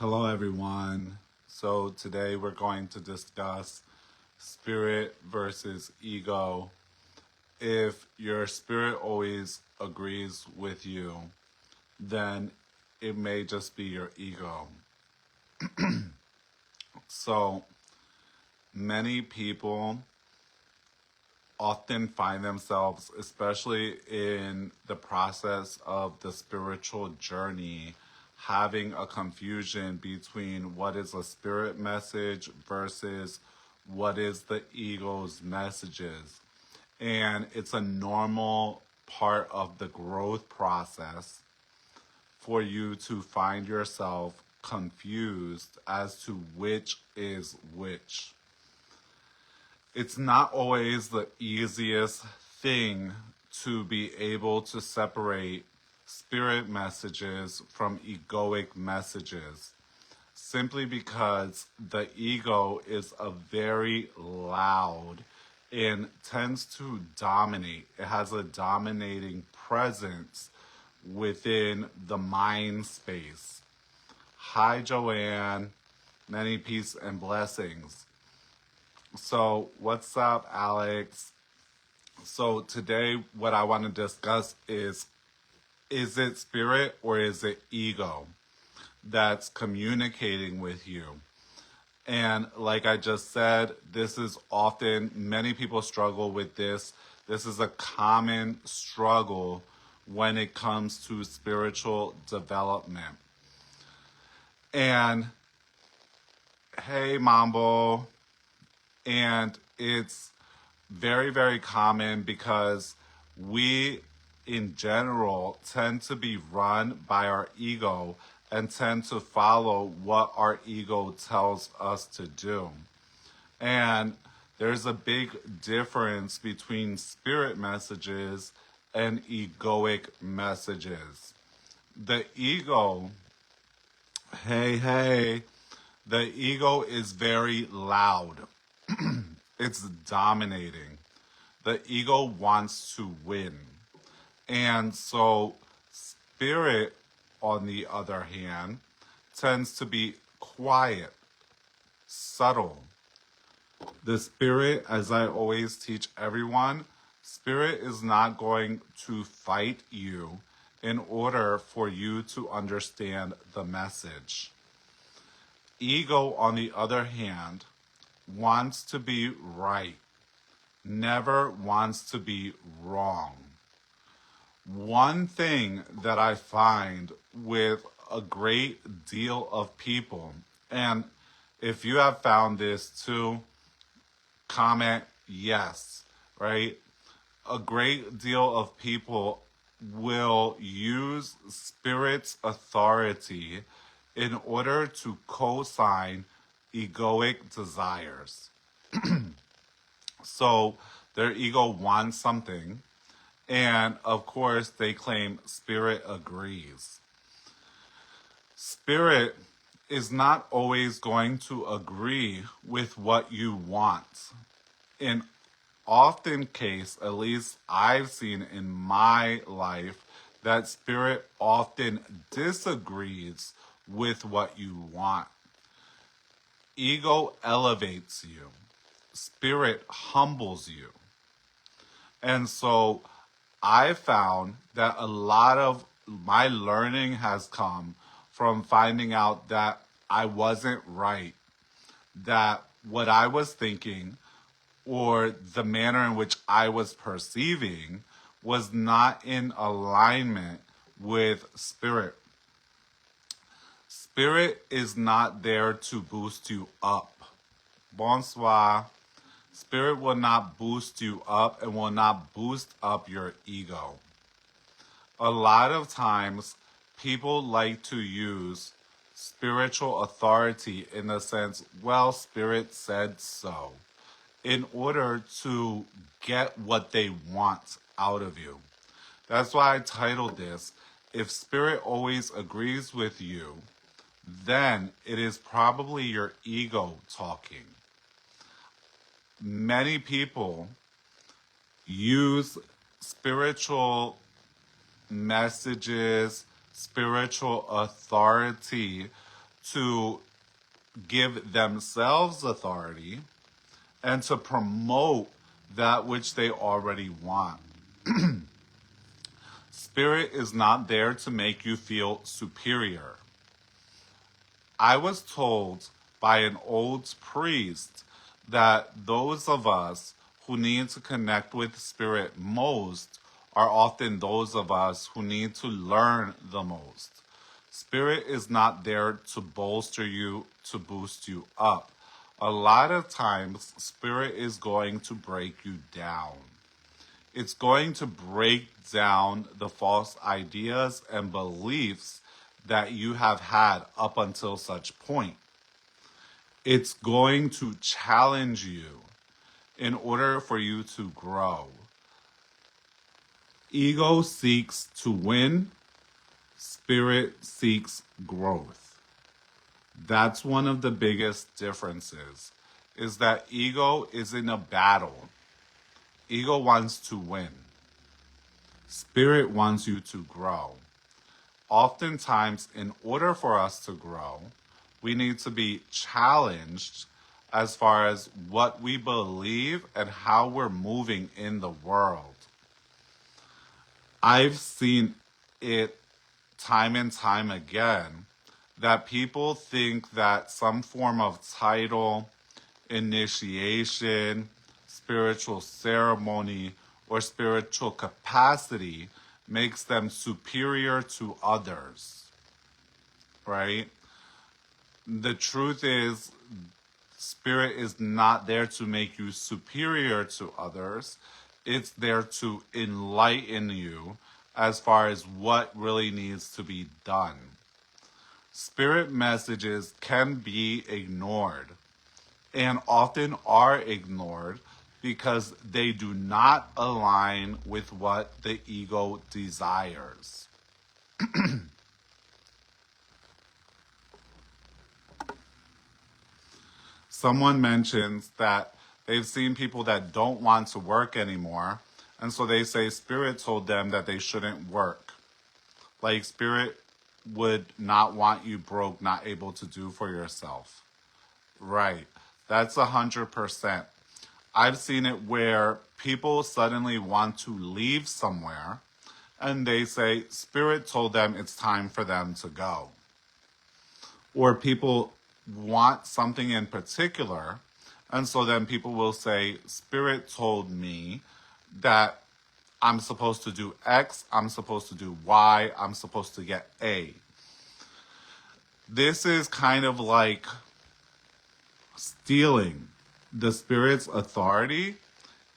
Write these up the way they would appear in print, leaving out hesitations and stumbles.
Hello, everyone. So, today we're going to discuss spirit versus ego. If your spirit always agrees with you, then it may just be your ego. So, many people often find themselves, especially in the process of the spiritual journey, having a confusion between what is a spirit message versus what is the ego's messages. And it's a normal part of the growth process for you to find yourself confused as to which is which. It's not always the easiest thing to be able to separate spirit messages from egoic messages, simply because the ego is a very loud and tends to dominate. It has a dominating presence within the mind space. Hi, Joanne. Many peace and blessings. So, what's up, Alex? So, today, what I want to discuss is it spirit or is it ego that's communicating with you? And, like I just said, this is often, many people struggle with this. This is a common struggle when it comes to spiritual development. And, hey, Mambo. And it's very, very common because we, in general, tend to be run by our ego and tend to follow what our ego tells us to do. And there's a big difference between spirit messages and egoic messages. The ego, hey, the ego is very loud. It's dominating. The ego wants to win. And so, spirit, on the other hand, tends to be quiet, subtle. The spirit, as I always teach everyone, spirit is not going to fight you in order for you to understand the message. Ego, on the other hand, wants to be right, never wants to be wrong. One thing that I find with a great deal of people, and if you have found this too, comment yes, right? A great deal of people will use spirit's authority in order to co-sign egoic desires. So their ego wants something, and of course they claim spirit agrees. Spirit is not always going to agree with what you want. In often case, at least I've seen in my life, that spirit often disagrees with what you want. Ego elevates you. Spirit humbles you. And so I found that a lot of my learning has come from finding out that I wasn't right, that what I was thinking or the manner in which I was perceiving was not in alignment with spirit. Spirit is not there to boost you up. Bonsoir. Spirit will not boost you up and will not boost up your ego. A lot of times, people like to use spiritual authority in the sense, well, Spirit said so, in order to get what they want out of you. That's why I titled this, If Spirit Always Agrees with You, then it is probably your ego talking. Many people use spiritual messages, spiritual authority to give themselves authority and to promote that which they already want. Spirit is not there to make you feel superior. I was told by an old priest that those of us who need to connect with Spirit most are often those of us who need to learn the most. Spirit is not there to bolster you, to boost you up. A lot of times, Spirit is going to break you down. It's going to break down the false ideas and beliefs that you have had up until such point. It's going to challenge you in order for you to grow. Ego seeks to win, Spirit seeks growth. That's one of the biggest differences, is that ego is in a battle. Ego wants to win. Spirit wants you to grow. Oftentimes, in order for us to grow, we need to be challenged as far as what we believe and how we're moving in the world. I've seen it time and time again that people think that some form of title, initiation, spiritual ceremony, or spiritual capacity makes them superior to others, right? The truth is, Spirit is not there to make you superior to others. It's there to enlighten you as far as what really needs to be done. Spirit messages can be ignored and often are ignored because they do not align with what the ego desires. Someone mentions that they've seen people that don't want to work anymore, and so they say Spirit told them that they shouldn't work. Like Spirit would not want you broke, not able to do for yourself. Right. That's 100%. I've seen it where people suddenly want to leave somewhere and they say Spirit told them it's time for them to go. Or people want something in particular, and so then people will say Spirit told me that I'm supposed to do X, I'm supposed to do Y, I'm supposed to get A. This is kind of like stealing the Spirit's authority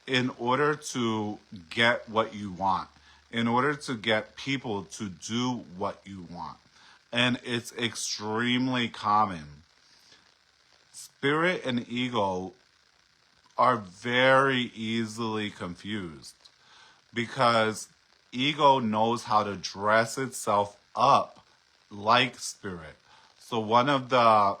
in order to get what you want, in order to get people to do what you want. And it's extremely common. Spirit and ego are very easily confused because ego knows how to dress itself up like Spirit. So one of the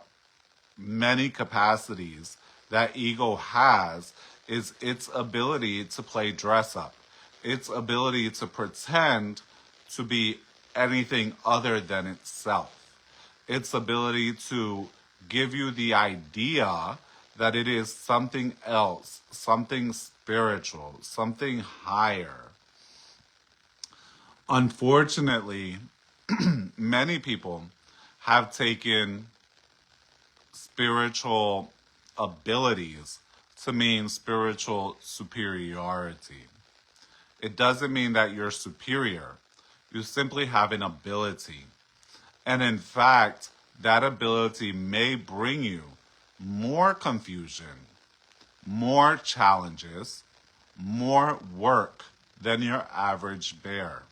many capacities that ego has is its ability to play dress up, its ability to pretend to be anything other than itself, its ability to give you the idea that it is something else, something spiritual, something higher. Unfortunately, many people have taken spiritual abilities to mean spiritual superiority. It doesn't mean that you're superior. You simply have an ability. And in fact, that ability may bring you more confusion, more challenges, more work than your average bear.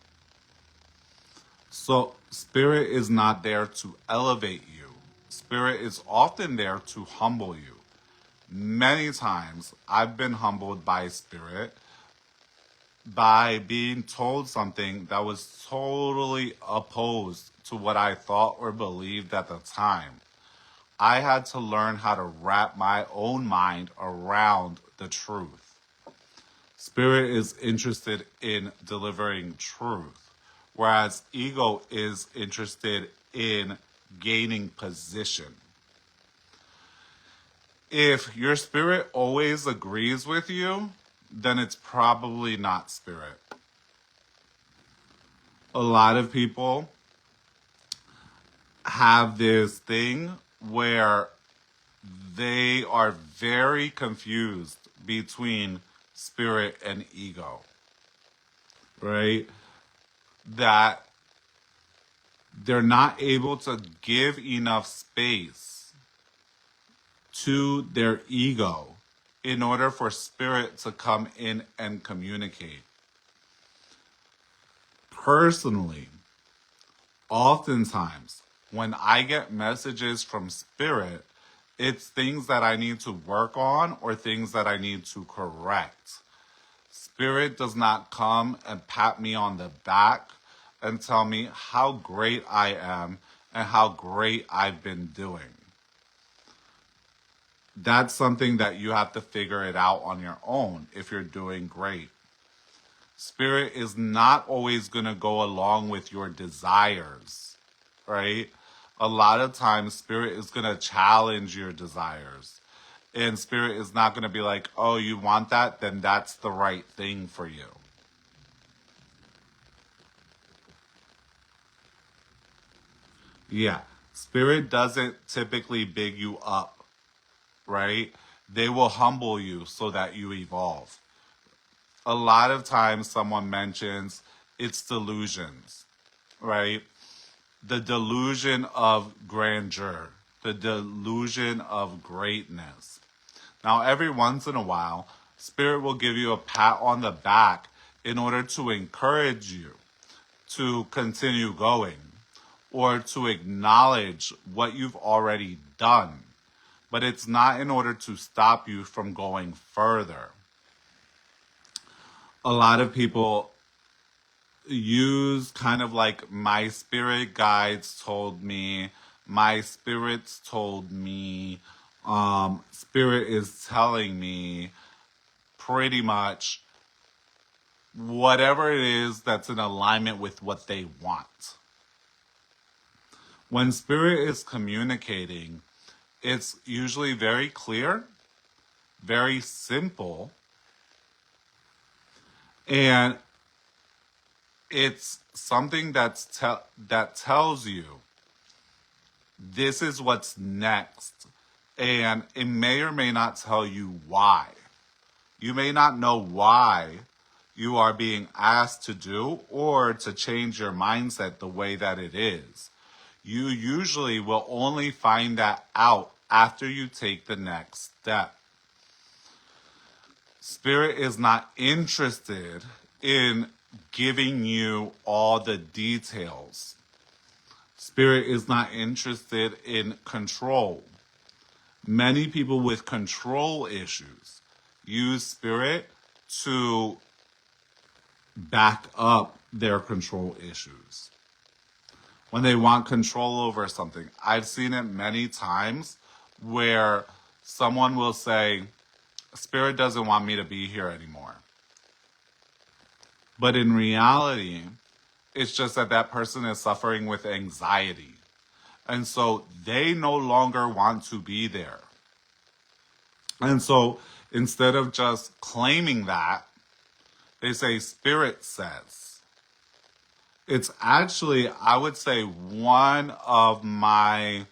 So, Spirit is not there to elevate you. Spirit is often there to humble you. Many times I've been humbled by Spirit by being told something that was totally opposed to what I thought or believed at the time. I had to learn how to wrap my own mind around the truth. Spirit is interested in delivering truth, whereas ego is interested in gaining position. If your spirit always agrees with you, then it's probably not spirit. A lot of people have this thing where they are very confused between spirit and ego, right? That they're not able to give enough space to their ego in order for spirit to come in and communicate. Personally, oftentimes when I get messages from spirit, it's things that I need to work on or things that I need to correct. Spirit does not come and pat me on the back and tell me how great I am and how great I've been doing. That's something that you have to figure it out on your own if you're doing great. Spirit is not always going to go along with your desires, right? A lot of times, spirit is going to challenge your desires. And spirit is not going to be like, oh, you want that? Then that's the right thing for you. Yeah. Spirit doesn't typically big you up, right? They will humble you so that you evolve. A lot of times someone mentions it's delusions, right? The delusion of grandeur, the delusion of greatness. Now, every once in a while, Spirit will give you a pat on the back in order to encourage you to continue going or to acknowledge what you've already done. But it's not in order to stop you from going further. A lot of people use kind of like my spirit guides told me, my spirits told me, spirit is telling me, pretty much whatever it is that's in alignment with what they want. When spirit is communicating, it's usually very clear, very simple, and it's something that tells you this is what's next, and it may or may not tell you why. You may not know why you are being asked to do or to change your mindset the way that it is. You usually will only find that out after you take the next step. Spirit is not interested in giving you all the details. Spirit is not interested in control. Many people with control issues use spirit to back up their control issues. When they want control over something, I've seen it many times where someone will say, Spirit doesn't want me to be here anymore. But in reality, it's just that that person is suffering with anxiety. And so they no longer want to be there. And so instead of just claiming that, they say, Spirit says. It's actually, I would say, one of my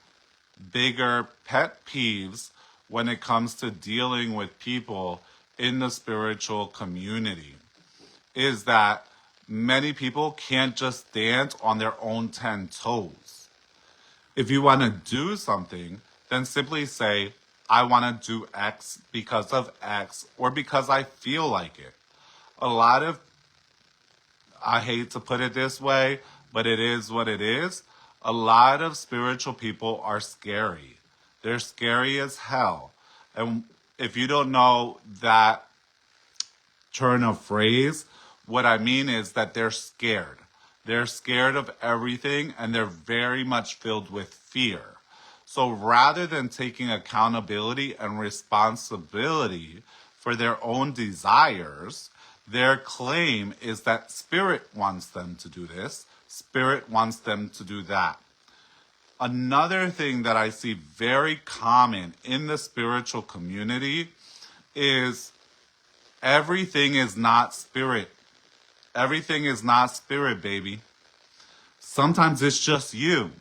bigger pet peeves when it comes to dealing with people in the spiritual community is that many people can't just stand on their own 10 toes. If you want to do something, then simply say, I want to do X because of X or because I feel like it. A lot of, I hate to put it this way, but it is what it is. A lot of spiritual people are scary. They're scary as hell. And if you don't know that turn of phrase, what I mean is that they're scared. They're scared of everything and they're very much filled with fear. So rather than taking accountability and responsibility for their own desires, their claim is that Spirit wants them to do this, Spirit wants them to do that. Another thing that I see very common in the spiritual community is everything is not spirit. Everything is not spirit, baby. Sometimes it's just you.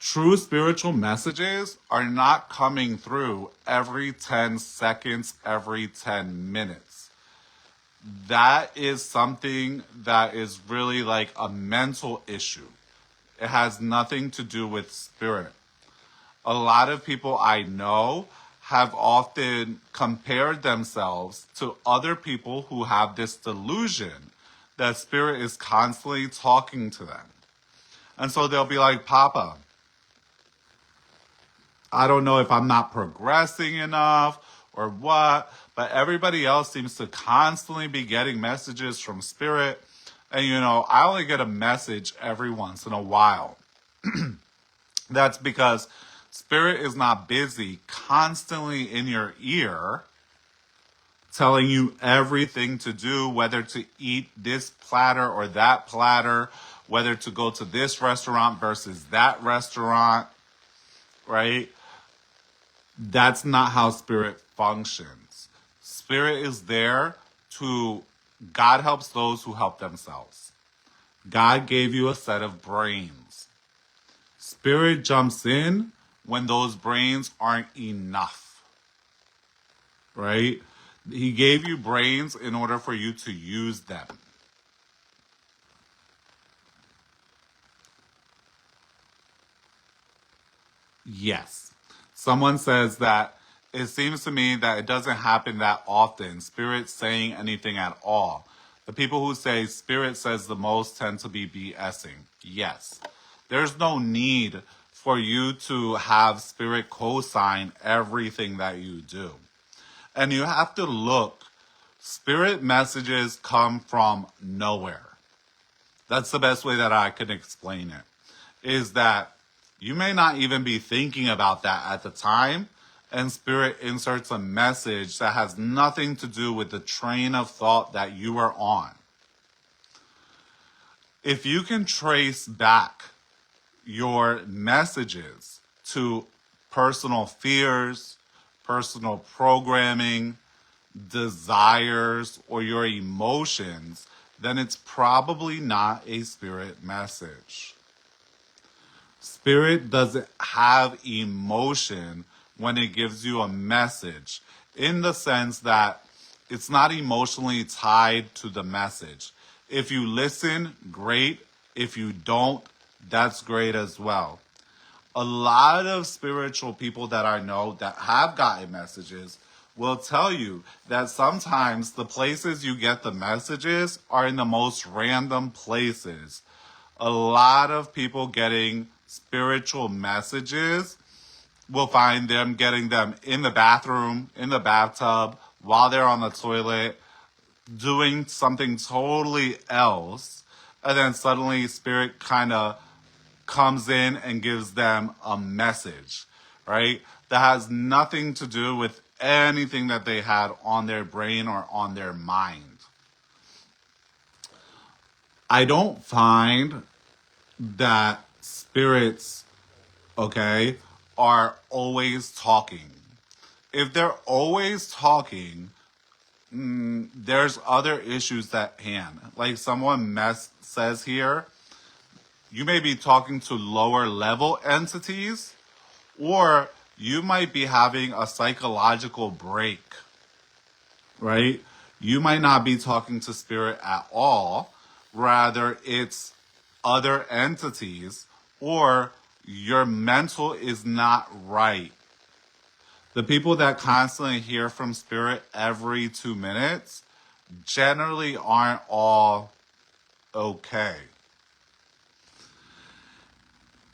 True spiritual messages are not coming through every 10 seconds, every 10 minutes. That is something that is really like a mental issue. It has nothing to do with spirit. A lot of people I know have often compared themselves to other people who have this delusion that spirit is constantly talking to them. And so they'll be like, Papa, I don't know if I'm not progressing enough or what, but everybody else seems to constantly be getting messages from spirit. And, I only get a message every once in a while. That's because spirit is not busy constantly in your ear telling you everything to do, whether to eat this platter or that platter, whether to go to this restaurant versus that restaurant, right? That's not how spirit functions. Spirit is there to, God helps those who help themselves. God gave you a set of brains. Spirit jumps in when those brains aren't enough, right? He gave you brains in order for you to use them. Yes. Someone says that it seems to me that it doesn't happen that often, spirit saying anything at all. The people who say spirit says the most tend to be BSing. Yes. There's no need for you to have spirit co-sign everything that you do. And you have to look, spirit messages come from nowhere. That's the best way that I can explain it. Is that you may not even be thinking about that at the time, and spirit inserts a message that has nothing to do with the train of thought that you are on. If you can trace back your messages to personal fears, personal programming, desires, or your emotions, then it's probably not a spirit message. Spirit doesn't have emotion when it gives you a message, in the sense that it's not emotionally tied to the message. If you listen, great. If you don't, that's great as well. A lot of spiritual people that I know that have gotten messages will tell you that sometimes the places you get the messages are in the most random places. A lot of people getting spiritual messages will find them getting them in the bathroom, in the bathtub, while they're on the toilet, doing something totally else. And then suddenly spirit kind of comes in and gives them a message, right? That has nothing to do with anything that they had on their brain or on their mind. I don't find that spirits, okay, are always talking. If they're always talking, there's other issues at hand. Like someone says here, you may be talking to lower level entities, or you might be having a psychological break, right? You might not be talking to spirit at all. Rather, it's other entities, or your mental is not right. The people that constantly hear from spirit every 2 minutes generally aren't all okay.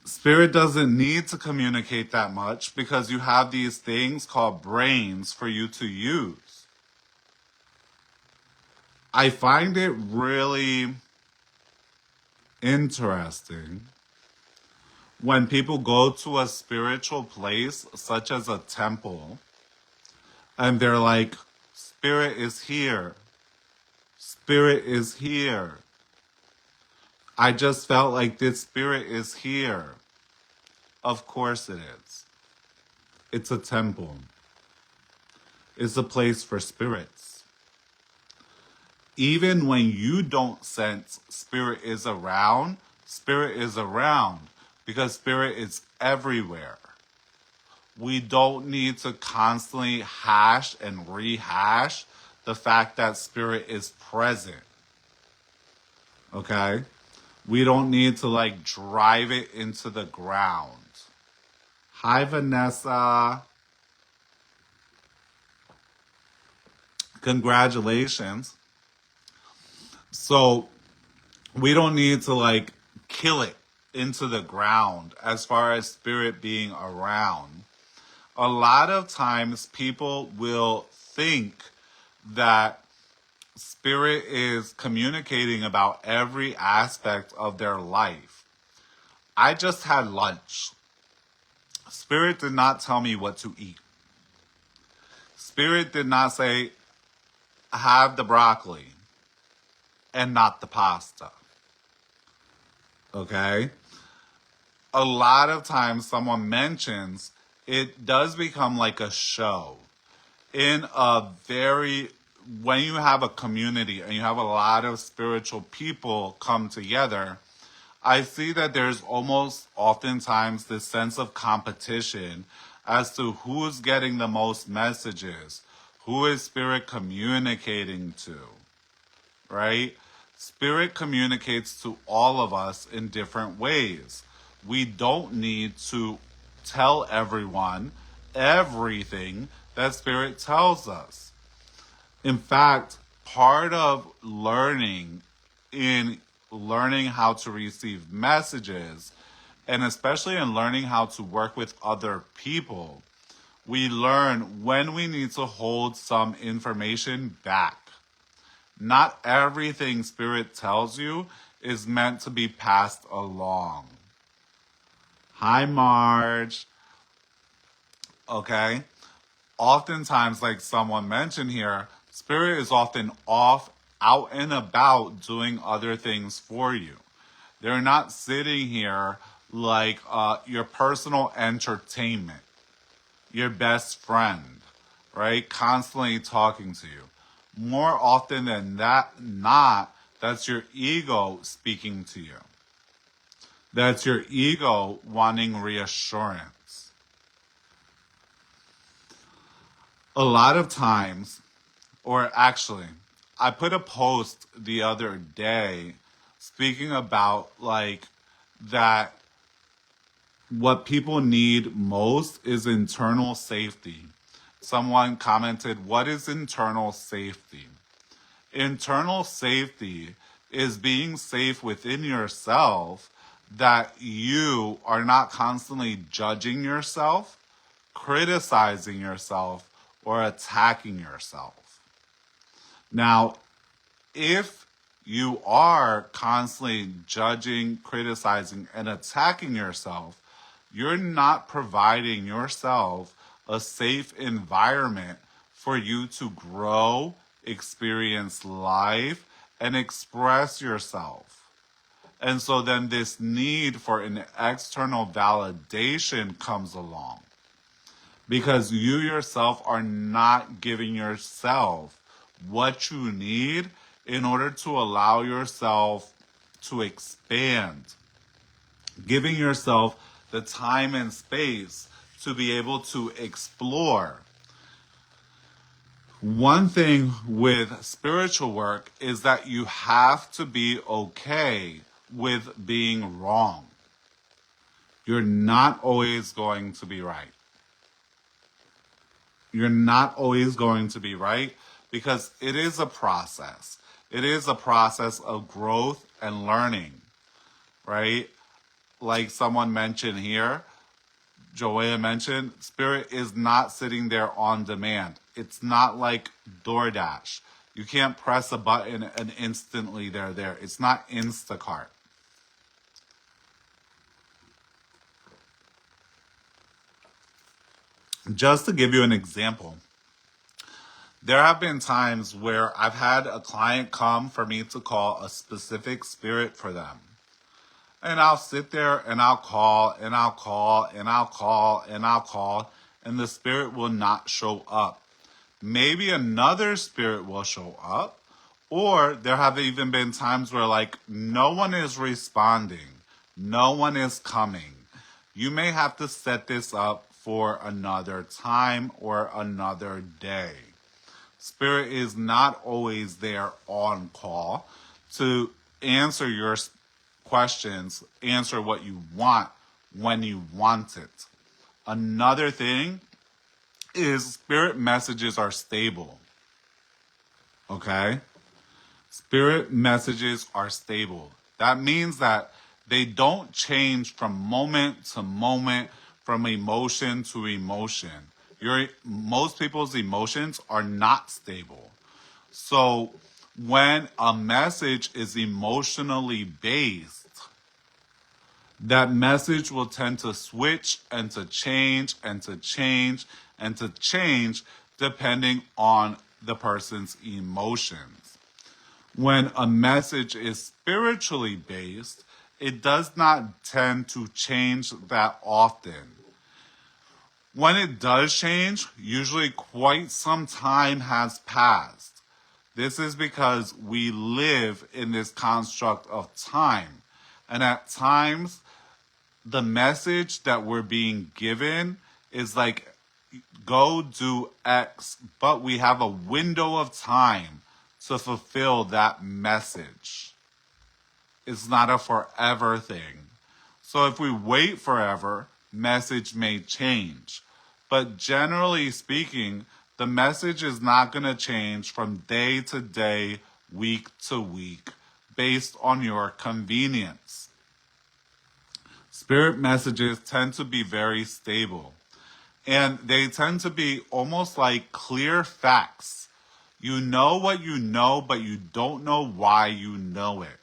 Spirit doesn't need to communicate that much because you have these things called brains for you to use. I find it really interesting when people go to a spiritual place, such as a temple, and they're like, Spirit is here. Spirit is here. I just felt like this spirit is here. Of course it is. It's a temple. It's a place for spirits. Even when you don't sense spirit is around because spirit is everywhere. We don't need to constantly hash and rehash the fact that spirit is present. Okay? We don't need to like drive it into the ground. Hi, Vanessa. Congratulations. So, we don't need to like kill it into the ground as far as spirit being around. A lot of times people will think that spirit is communicating about every aspect of their life. I just had lunch. Spirit did not tell me what to eat. Spirit did not say, have the broccoli and not the pasta. Okay? A lot of times someone mentions it does become like a show. When you have a community and you have a lot of spiritual people come together, I see that there's almost oftentimes this sense of competition as to who's getting the most messages, who is spirit communicating to, right? Spirit communicates to all of us in different ways. We don't need to tell everyone everything that spirit tells us. In fact, part of learning how to receive messages, and especially in learning how to work with other people, we learn when we need to hold some information back. Not everything spirit tells you is meant to be passed along. Hi, Marge. Okay? Oftentimes, like someone mentioned here, spirit is often off, out and about doing other things for you. They're not sitting here like your personal entertainment, your best friend, right? Constantly talking to you. More often than not, that's your ego speaking to you. That's your ego wanting reassurance. A lot of times, or actually, I put a post the other day speaking about like that what people need most is internal safety. Someone commented, what is internal safety? Internal safety is being safe within yourself, that you are not constantly judging yourself, criticizing yourself, or attacking yourself. Now, if you are constantly judging, criticizing, and attacking yourself, you're not providing yourself a safe environment for you to grow, experience life, and express yourself. And so then this need for an external validation comes along because you yourself are not giving yourself what you need in order to allow yourself to expand, giving yourself the time and space to be able to explore. One thing with spiritual work is that you have to be okay with being wrong. You're not always going to be right. You're not always going to be right because it is a process. It is a process of growth and learning, right? Like someone mentioned here, Joanna mentioned, spirit is not sitting there on demand. It's not like DoorDash. You can't press a button and instantly they're there. It's not Instacart. Just to give you an example, there have been times where I've had a client come for me to call a specific spirit for them. And I'll sit there and I'll call and I'll call and I'll call and I'll call, and the spirit will not show up. Maybe another spirit will show up, or there have even been times where, like, no one is responding, no one is coming. You may have to set this up for another time or another day. Spirit is not always there on call to answer your questions, answer what you want when you want it. Another thing is spirit messages are stable. Okay? Spirit messages are stable. That means that they don't change from moment to moment, from emotion to emotion. Most people's emotions are not stable. So when a message is emotionally based, that message will tend to switch and to change and to change and to change depending on the person's emotions. When a message is spiritually based, it does not tend to change that often. When it does change, usually quite some time has passed. This is because we live in this construct of time. And at times, the message that we're being given is like, go do X, but we have a window of time to fulfill that message. It's not a forever thing. So if we wait forever, message may change. But generally speaking, the message is not going to change from day to day, week to week, based on your convenience. Spirit messages tend to be very stable. And they tend to be almost like clear facts. You know what you know, but you don't know why you know it.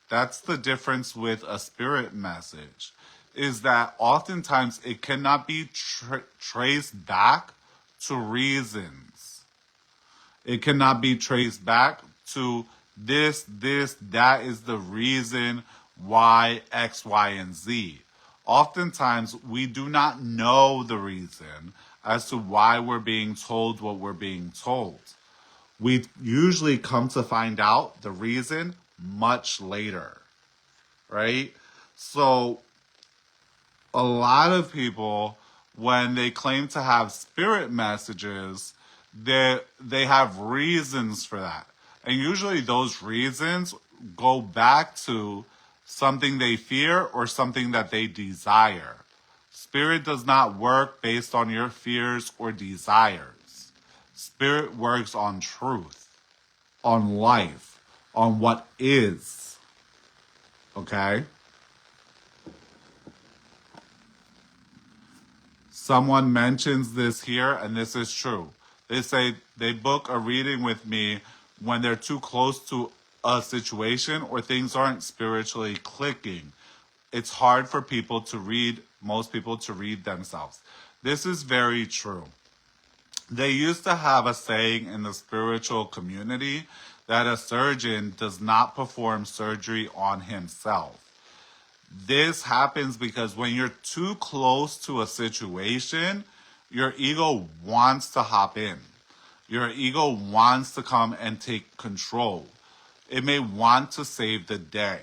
That's the difference with a spirit message, is that oftentimes it cannot be traced back to reasons. It cannot be traced back to this, that is the reason why X, Y, and Z. Oftentimes, we do not know the reason as to why we're being told what we're being told. We usually come to find out the reason much later, right? So, a lot of people, when they claim to have spirit messages, they have reasons for that. And usually those reasons go back to something they fear or something that they desire. Spirit does not work based on your fears or desires. Spirit works on truth, on life, on what is. Okay? Someone mentions this here, and this is true. They say they book a reading with me when they're too close to a situation or things aren't spiritually clicking. It's hard for people to read, most people to read themselves. This is very true. They used to have a saying in the spiritual community that a surgeon does not perform surgery on himself. This happens because when you're too close to a situation, your ego wants to hop in. Your ego wants to come and take control. It may want to save the day.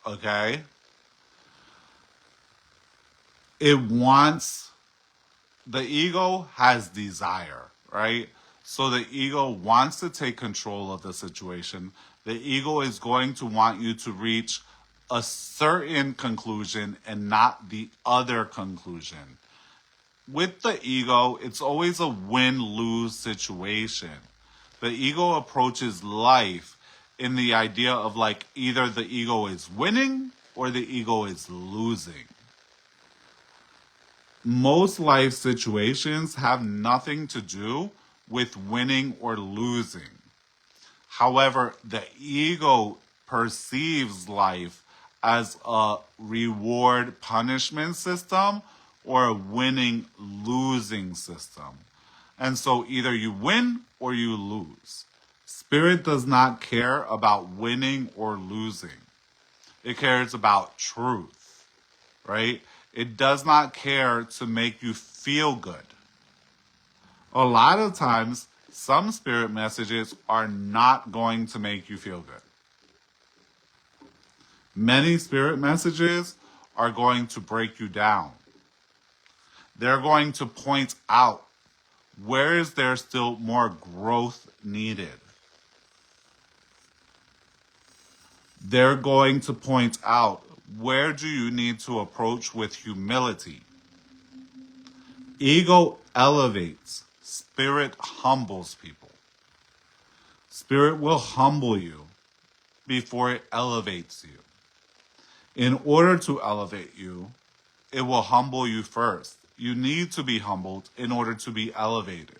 Okay? The ego has desire, right? So the ego wants to take control of the situation. The ego is going to want you to reach a certain conclusion and not the other conclusion. With the ego, it's always a win-lose situation. The ego approaches life in the idea of like either the ego is winning or the ego is losing. Most life situations have nothing to do with winning or losing. However, the ego perceives life as a reward punishment system or a winning losing system. And so either you win or you lose. Spirit does not care about winning or losing. It cares about truth, right? It does not care to make you feel good. A lot of times, some spirit messages are not going to make you feel good. Many spirit messages are going to break you down. They're going to point out where is there still more growth needed. They're going to point out where do you need to approach with humility. Ego elevates, spirit humbles people. Spirit will humble you before it elevates you. In order to elevate you, it will humble you first. You need to be humbled in order to be elevated.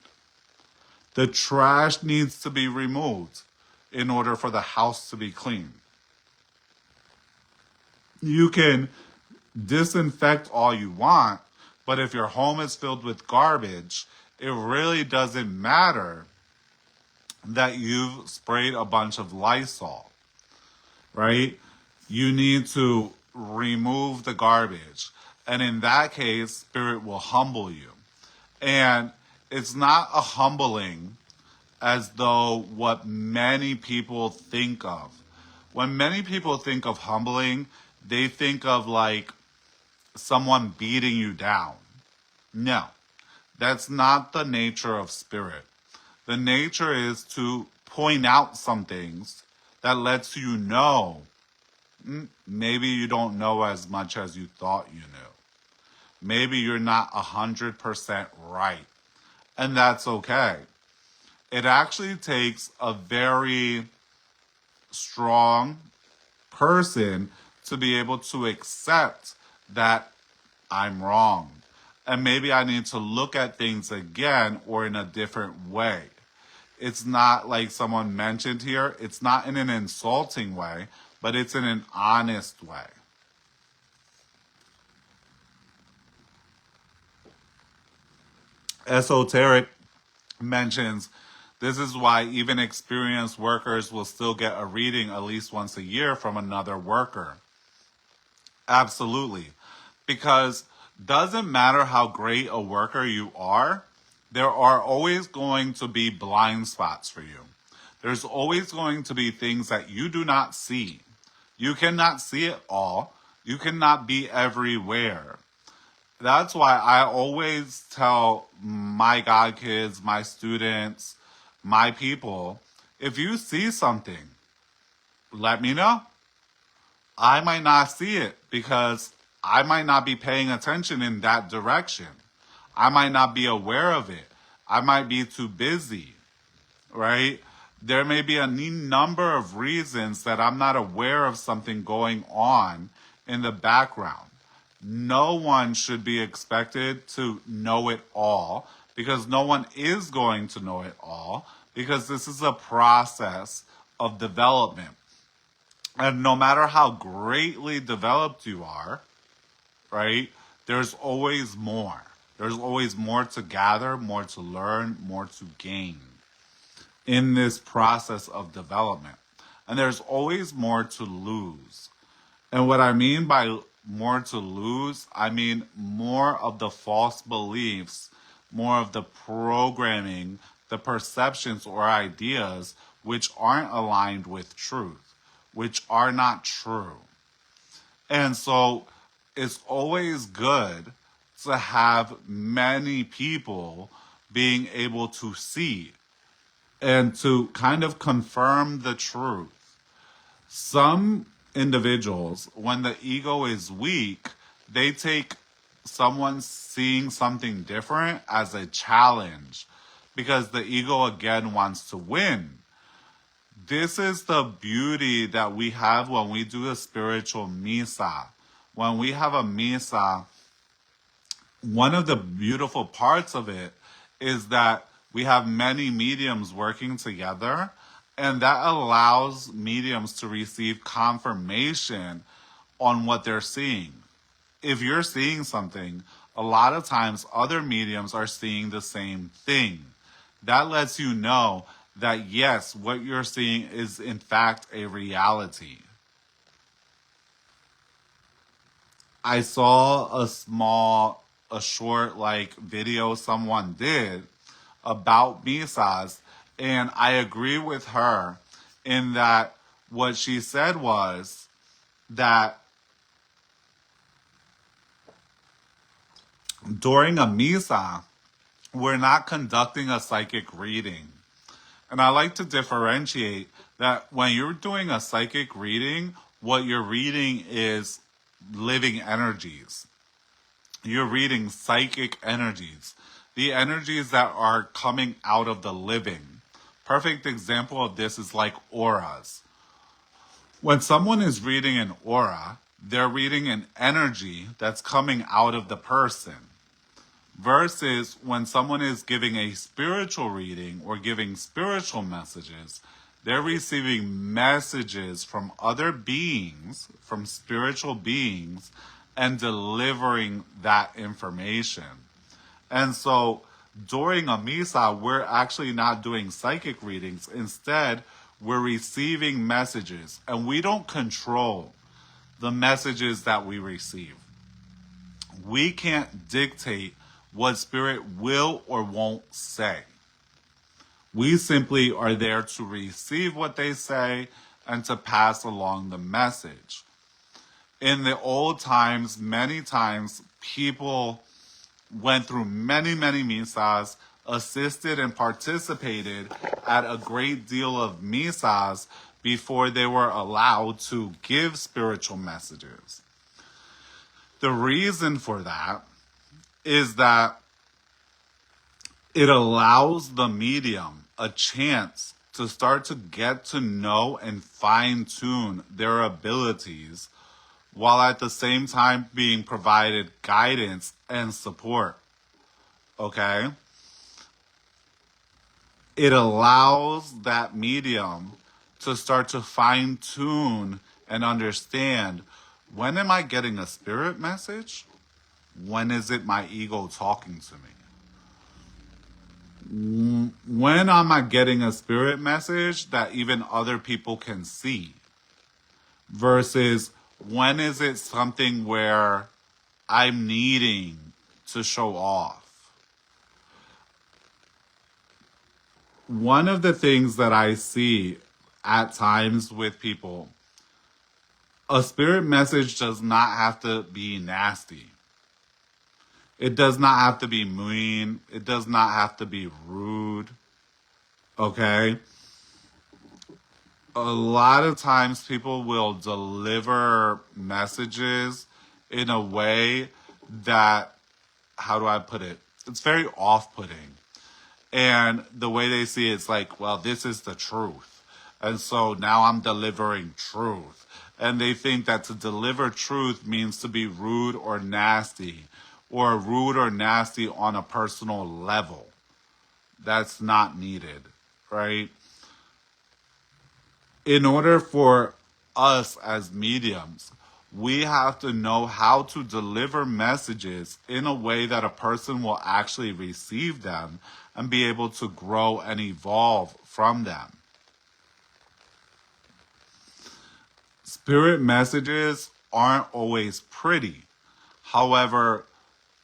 The trash needs to be removed in order for the house to be clean. You can disinfect all you want, but if your home is filled with garbage, it really doesn't matter that you've sprayed a bunch of Lysol, right? You need to remove the garbage. And in that case, Spirit will humble you. And it's not a humbling as though what many people think of. When many people think of humbling, they think of like someone beating you down. No, that's not the nature of Spirit. The nature is to point out some things that lets you know maybe you don't know as much as you thought you knew. Maybe you're not 100% right. And that's okay. It actually takes a very strong person to be able to accept that I'm wrong. And maybe I need to look at things again or in a different way. It's not like someone mentioned here, it's not in an insulting way, but it's in an honest way. Esoteric mentions this is why even experienced workers will still get a reading at least once a year from another worker. Absolutely. Because doesn't matter how great a worker you are, there are always going to be blind spots for you. There's always going to be things that you do not see. You cannot see it all. You cannot be everywhere. That's why I always tell my God kids, my students, my people, if you see something, let me know. I might not see it because I might not be paying attention in that direction. I might not be aware of it. I might be too busy, right? There may be a number of reasons that I'm not aware of something going on in the background. No one should be expected to know it all because no one is going to know it all because this is a process of development. And no matter how greatly developed you are, right, there's always more. There's always more to gather, more to learn, more to gain in this process of development. And there's always more to lose. And what I mean by more to lose, I mean more of the false beliefs, more of the programming, the perceptions or ideas which aren't aligned with truth, which are not true. And so it's always good to have many people being able to see and to kind of confirm the truth. Some individuals, when the ego is weak, they take someone seeing something different as a challenge because the ego again wants to win. This is the beauty that we have when we do a spiritual misa. When we have a misa, one of the beautiful parts of it is that we have many mediums working together, and that allows mediums to receive confirmation on what they're seeing. If you're seeing something, a lot of times other mediums are seeing the same thing. That lets you know that yes, what you're seeing is in fact a reality. I saw a short like video someone did about misas, and I agree with her in that what she said was that during a misa, we're not conducting a psychic reading. And I like to differentiate that when you're doing a psychic reading, what you're reading is living energies. You're reading psychic energies, the energies that are coming out of the living. Perfect example of this is like auras. When someone is reading an aura, they're reading an energy that's coming out of the person. Versus when someone is giving a spiritual reading or giving spiritual messages, they're receiving messages from other beings, from spiritual beings, and delivering that information. And so during a misa, we're actually not doing psychic readings. Instead, we're receiving messages, and we don't control the messages that we receive. We can't dictate what spirit will or won't say. We simply are there to receive what they say and to pass along the message. In the old times, many times, people went through many, many misas, assisted and participated at a great deal of misas before they were allowed to give spiritual messages. The reason for that is that it allows the medium a chance to start to get to know and fine tune their abilities while at the same time being provided guidance and support. Okay? It allows that medium to start to fine tune and understand, when am I getting a spirit message? When is it my ego talking to me? When am I getting a spirit message that even other people can see? Versus when is it something where I'm needing to show off? One of the things that I see at times with people, a spirit message does not have to be nasty. It does not have to be mean. It does not have to be rude. Okay? A lot of times people will deliver messages in a way that, how do I put it? It's very off-putting. And the way they see it's like, well, this is the truth. And so now I'm delivering truth. And they think that to deliver truth means to be rude or nasty, or rude or nasty on a personal level. That's not needed, right? In order for us as mediums, we have to know how to deliver messages in a way that a person will actually receive them and be able to grow and evolve from them. Spirit messages aren't always pretty. However,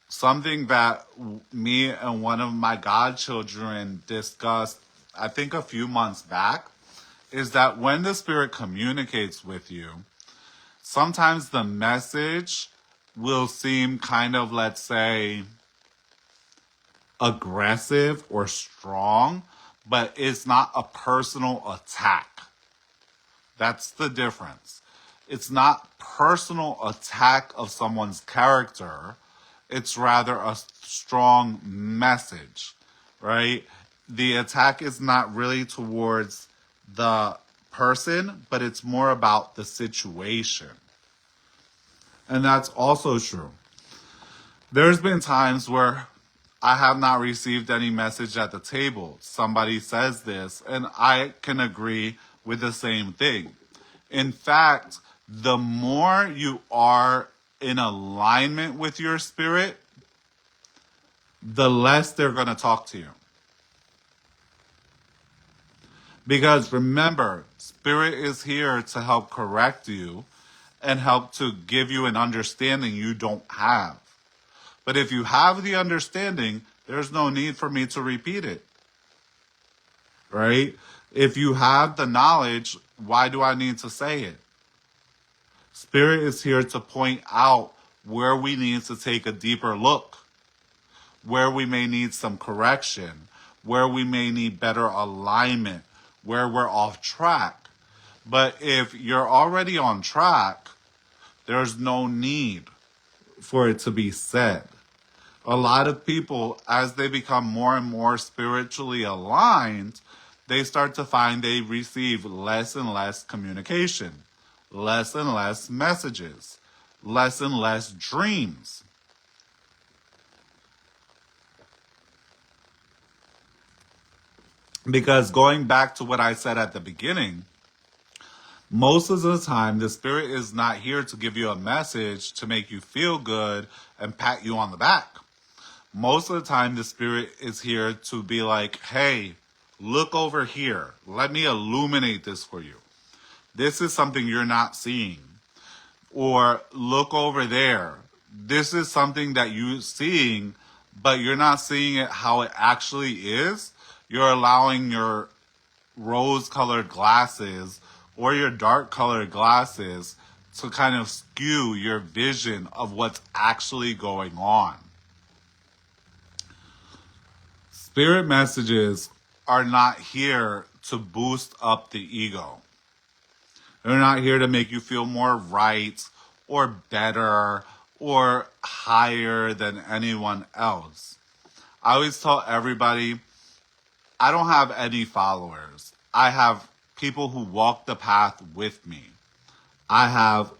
something that me and one of my godchildren discussed, I think a few months back, is that when the spirit communicates with you, sometimes the message will seem kind of, let's say, aggressive or strong, but it's not a personal attack. That's the difference. It's not personal attack of someone's character. It's rather a strong message, right? The attack is not really towards the person, but it's more about the situation. And that's also true. There's been times where I have not received any message at the table. Somebody says this, and I can agree with the same thing. In fact, the more you are in alignment with your spirit, the less they're going to talk to you. Because remember, spirit is here to help correct you and help to give you an understanding you don't have. But if you have the understanding, there's no need for me to repeat it, right? If you have the knowledge, why do I need to say it? Spirit is here to point out where we need to take a deeper look, where we may need some correction, where we may need better alignment, where we're off track. But if you're already on track, there's no need for it to be said. A lot of people, as they become more and more spiritually aligned, they start to find they receive less and less communication, less and less messages, less and less dreams. Because going back to what I said at the beginning, most of the time, the spirit is not here to give you a message to make you feel good and pat you on the back. Most of the time, the spirit is here to be like, hey, look over here. Let me illuminate this for you. This is something you're not seeing. Or look over there. This is something that you're seeing, but you're not seeing it how it actually is. You're allowing your rose-colored glasses or your dark-colored glasses to kind of skew your vision of what's actually going on. Spirit messages are not here to boost up the ego. They're not here to make you feel more right or better or higher than anyone else. I always tell everybody, I don't have any followers. I have people who walk the path with me. I have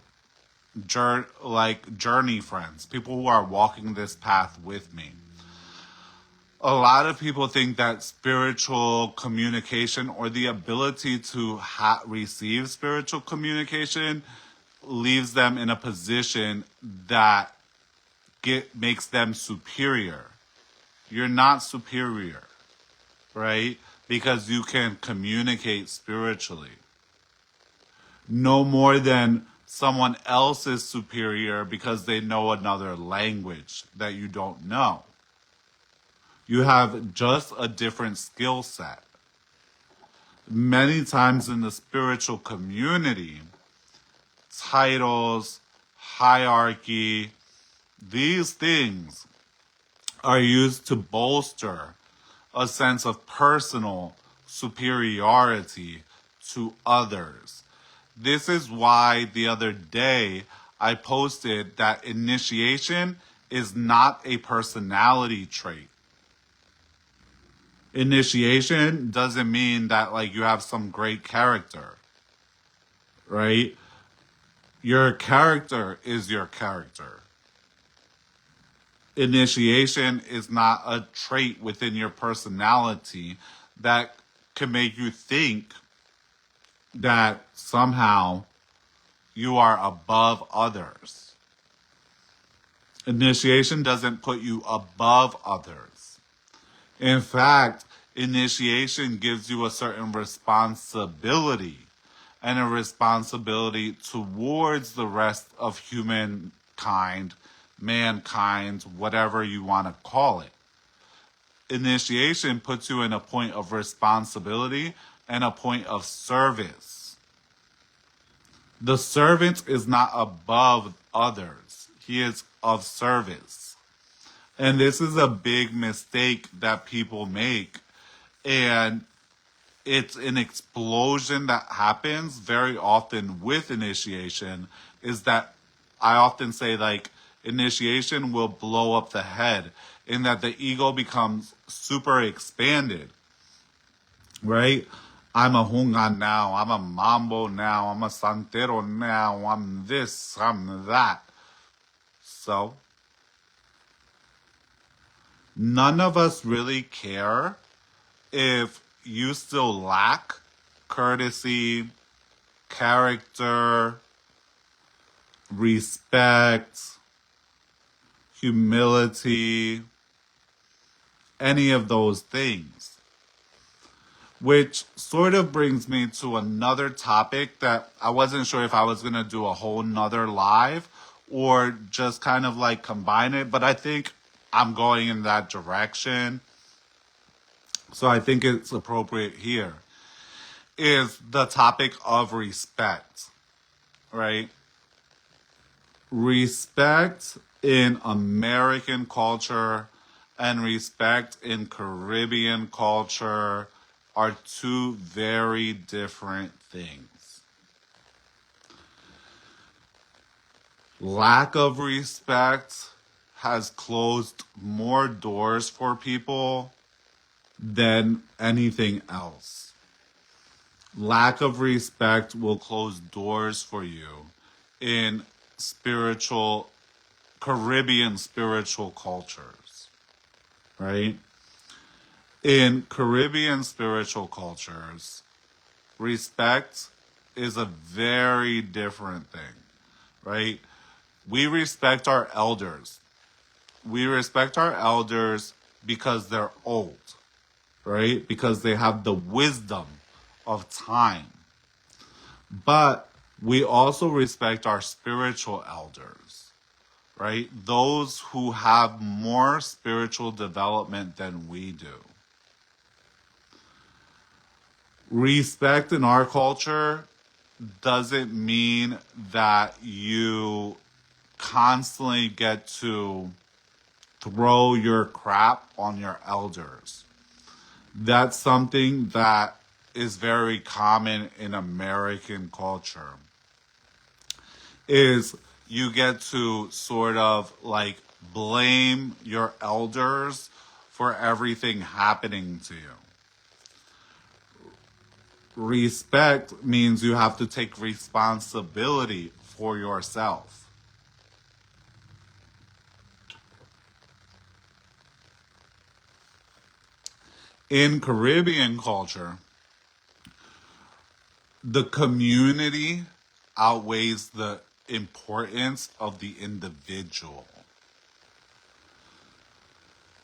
journey friends, people who are walking this path with me. A lot of people think that spiritual communication or the ability to receive spiritual communication leaves them in a position that makes them superior. You're not superior, right? Because you can communicate spiritually. No more than someone else is superior because they know another language that you don't know. You have just a different skill set. Many times in the spiritual community, titles, hierarchy, these things are used to bolster a sense of personal superiority to others. This is why the other day I posted that initiation is not a personality trait. Initiation doesn't mean that like you have some great character, right? Your character is your character. Initiation is not a trait within your personality that can make you think that somehow you are above others. Initiation doesn't put you above others. In fact, initiation gives you a certain responsibility and a responsibility towards the rest of humankind, mankind, whatever you want to call it. Initiation puts you in a point of responsibility and a point of service. The servant is not above others. He is of service. And this is a big mistake that people make. And it's an explosion that happens very often with initiation, is that I often say like initiation will blow up the head, in that the ego becomes super expanded, right? I'm a Hungan now, I'm a Mambo now, I'm a Santero now, I'm this, I'm that. So none of us really care if you still lack courtesy, character, respect, humility, any of those things. which sort of brings me to another topic that I wasn't sure if I was going to do a whole nother live or just kind of like combine it, but I think I'm going in that direction. So I think it's appropriate here. Is the topic of respect, right? Respect in American culture and respect in Caribbean culture are two very different things. Lack of respect has closed more doors for people than anything else. Lack of respect will close doors for you in spiritual, Caribbean spiritual cultures, right? In Caribbean spiritual cultures, respect is a very different thing, right? We respect our elders. We respect our elders because they're old, right? Because they have the wisdom of time. But we also respect our spiritual elders, right? Those who have more spiritual development than we do. Respect in our culture doesn't mean that you constantly get to throw your crap on your elders. That's something that is very common in American culture. Is you get to sort of like blame your elders for everything happening to you. Respect means you have to take responsibility for yourself. In Caribbean culture, the community outweighs the importance of the individual.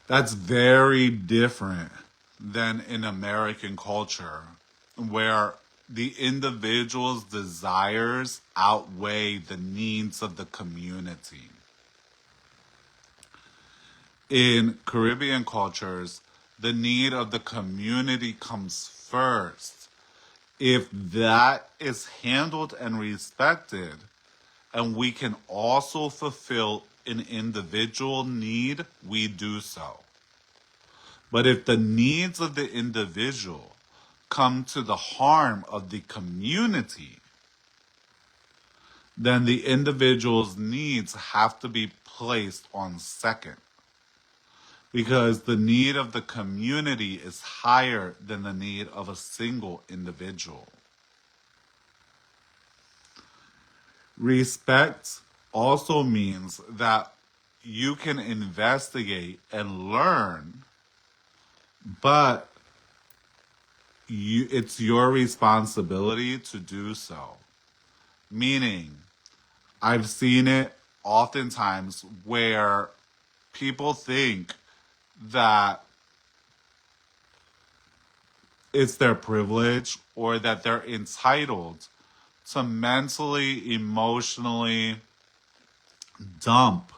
That's very different than in American culture, where the individual's desires outweigh the needs of the community. In Caribbean cultures, the need of the community comes first. If that is handled and respected, and we can also fulfill an individual need, we do so. But if the needs of the individual come to the harm of the community, then the individual's needs have to be placed on second. Because the need of the community is higher than the need of a single individual. Respect also means that you can investigate and learn, but it's your responsibility to do so. Meaning, I've seen it oftentimes where people think that it's their privilege or that they're entitled to mentally, emotionally dump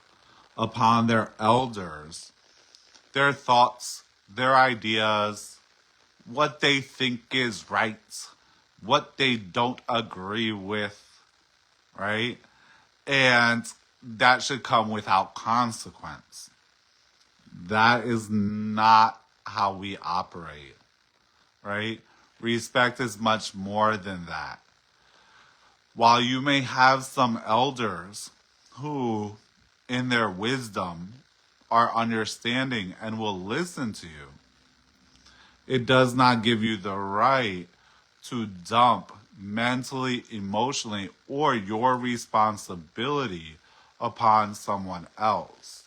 upon their elders their thoughts, their ideas, what they think is right, what they don't agree with, right? And that should come without consequence. That is not how we operate, right? Respect is much more than that. While you may have some elders who, in their wisdom, are understanding and will listen to you, it does not give you the right to dump mentally, emotionally, or your responsibility upon someone else.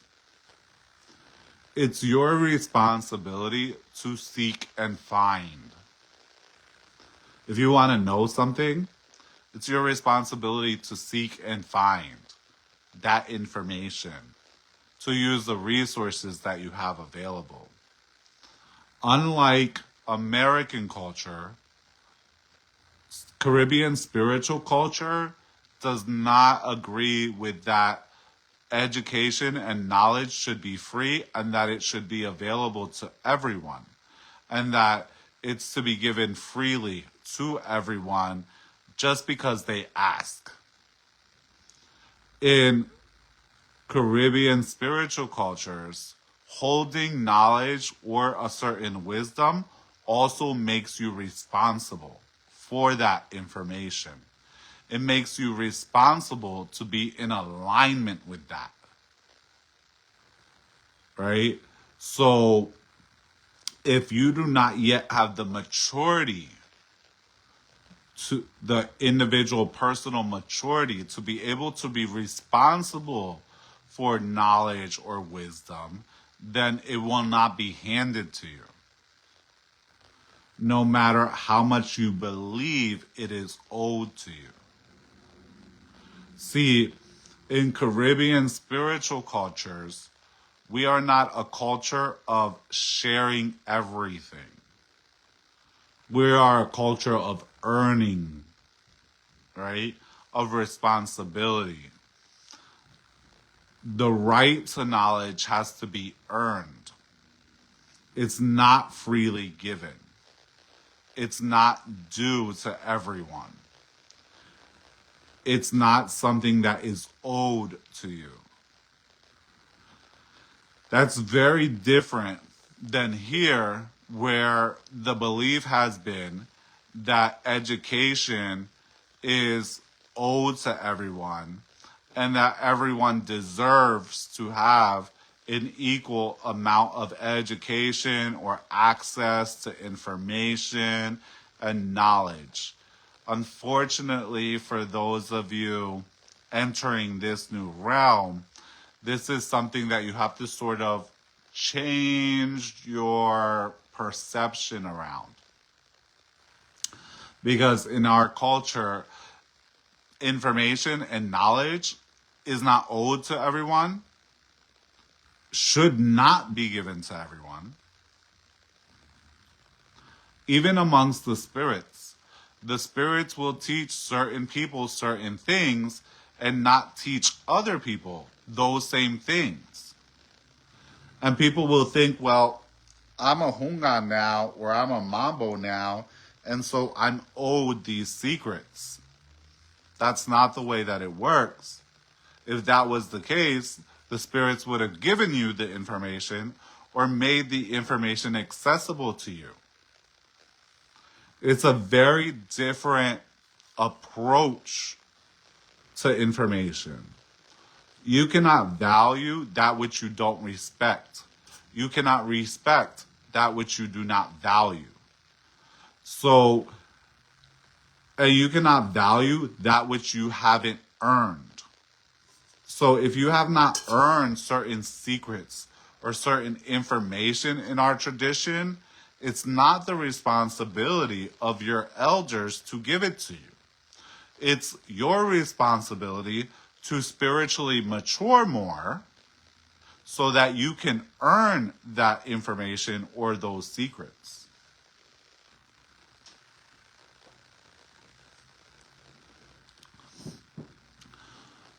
It's your responsibility to seek and find. If you want to know something, it's your responsibility to seek and find that information, to use the resources that you have available. Unlike American culture, Caribbean spiritual culture, does not agree with that education and knowledge should be free and that it should be available to everyone and that it's to be given freely to everyone just because they ask. In Caribbean spiritual cultures, holding knowledge or a certain wisdom also makes you responsible for that information. It makes you responsible to be in alignment with that. Right? So, if you do not yet have the maturity, to the individual personal maturity to be able to be responsible for knowledge or wisdom, then it will not be handed to you. No matter how much you believe it is owed to you. See, in Caribbean spiritual cultures, we are not a culture of sharing everything. We are a culture of earning, right? Of responsibility. The right to knowledge has to be earned. It's not freely given. It's not due to everyone. It's not something that is owed to you. That's very different than here, where the belief has been that education is owed to everyone and that everyone deserves to have an equal amount of education or access to information and knowledge. Unfortunately, for those of you entering this new realm, this is something that you have to sort of change your perception around. Because in our culture, information and knowledge is not owed to everyone, should not be given to everyone. Even amongst the spirits will teach certain people certain things and not teach other people those same things. And people will think, well, I'm a Hunga now, or I'm a Mambo now, and so I'm owed these secrets. That's not the way that it works. If that was the case, the spirits would have given you the information or made the information accessible to you. It's a very different approach to information. You cannot value that which you don't respect. You cannot respect that which you do not value. So, and you cannot value that which you haven't earned. So if you have not earned certain secrets or certain information in our tradition, it's not the responsibility of your elders to give it to you. It's your responsibility to spiritually mature more so that you can earn that information or those secrets.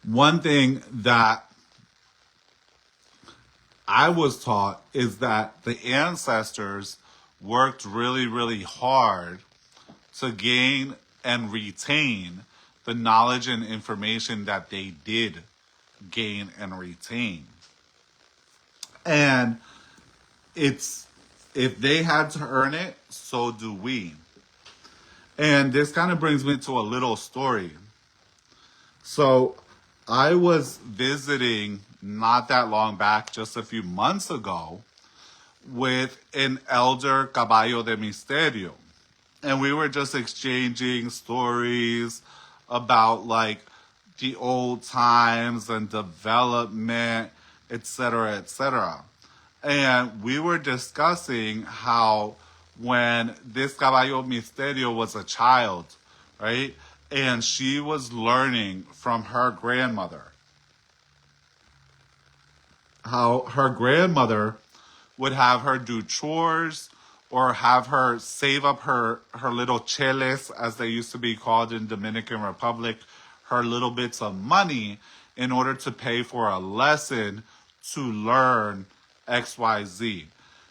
One thing that I was taught is that the ancestors worked really, really hard to gain and retain the knowledge and information that they did gain and retain. And it's, if they had to earn it, so do we. And this kind of brings me to a little story. So I was visiting not that long back, just a few months ago, with an elder Caballo de Misterio. And we were just exchanging stories about like the old times and development, etc., etc. And we were discussing how when this Caballo Misterio was a child, right? And she was learning from her grandmother. How her grandmother would have her do chores or have her save up her little cheles, as they used to be called in Dominican Republic, her little bits of money in order to pay for a lesson to learn XYZ.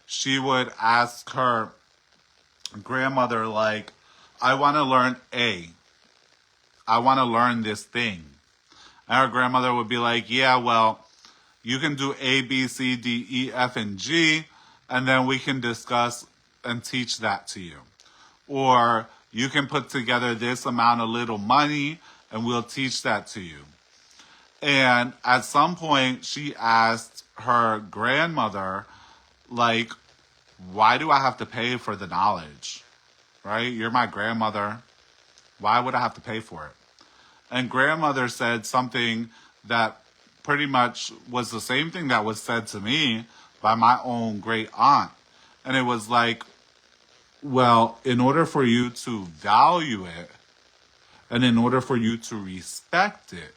She would ask her grandmother, like, I want to learn A. I want to learn this thing. And her grandmother would be like, yeah, well, you can do A, B, C, D, E, F, and G, and then we can discuss and teach that to you. Or you can put together this amount of little money and we'll teach that to you. And at some point, she asked her grandmother, like, why do I have to pay for the knowledge? Right? You're my grandmother. Why would I have to pay for it? And grandmother said something that pretty much was the same thing that was said to me by my own great aunt. And it was like, well, in order for you to value it, and in order for you to respect it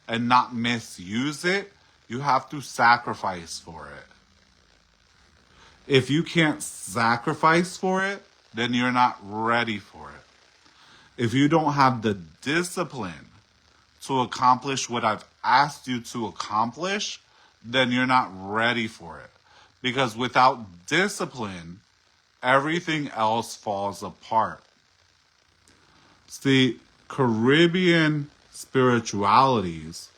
and not misuse it, you have to sacrifice for it. If you can't sacrifice for it, then you're not ready for it. If you don't have the discipline to accomplish what I've asked you to accomplish, then you're not ready for it. Because without discipline, everything else falls apart. See, Caribbean spiritualities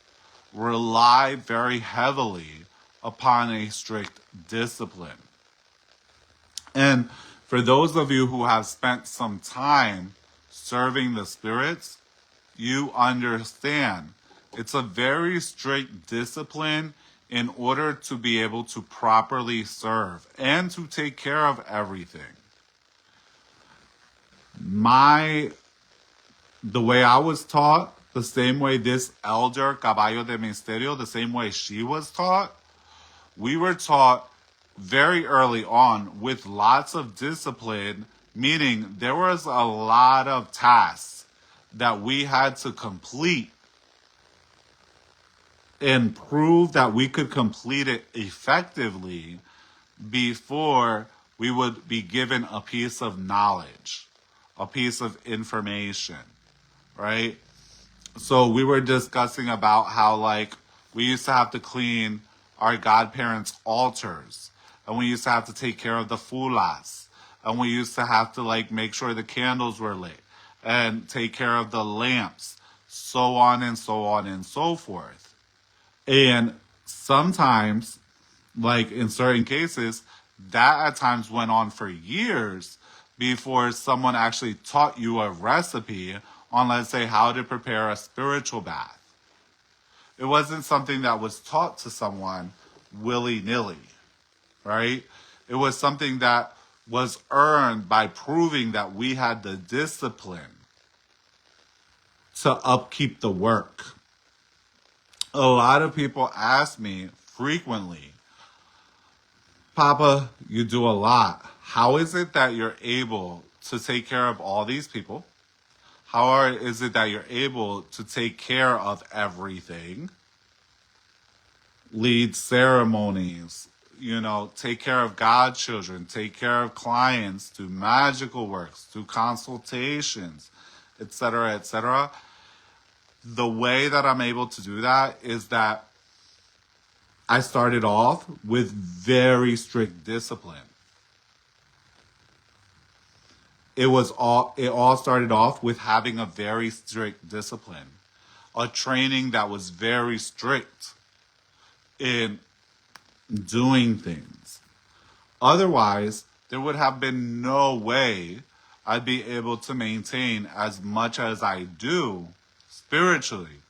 rely very heavily upon a strict discipline. And for those of you who have spent some time serving the spirits, you understand it's a very strict discipline in order to be able to properly serve and to take care of everything. The way I was taught, the same way this elder, Caballo de Misterio, the same way she was taught, we were taught very early on with lots of discipline, meaning there was a lot of tasks that we had to complete and prove that we could complete it effectively before we would be given a piece of knowledge, a piece of information, right? So we were discussing about how, like, we used to have to clean our godparents' altars, and we used to have to take care of the fulas, and we used to have to, like, make sure the candles were lit and take care of the lamps, so on and so on and so forth. And sometimes, like in certain cases, that at times went on for years before someone actually taught you a recipe on, let's say, how to prepare a spiritual bath. It wasn't something that was taught to someone willy-nilly, right? It was something that was earned by proving that we had the discipline to upkeep the work. A lot of people ask me frequently, Papa, you do a lot. How is it that you're able to take care of all these people? How is it that you're able to take care of everything? Lead ceremonies, take care of godchildren, take care of clients, do magical works, do consultations, etc., etc. The way that I'm able to do that is that I started off with very strict discipline. It all started off with having a very strict discipline, a training that was very strict in doing things. Otherwise, there would have been no way I'd be able to maintain as much as I do spiritually.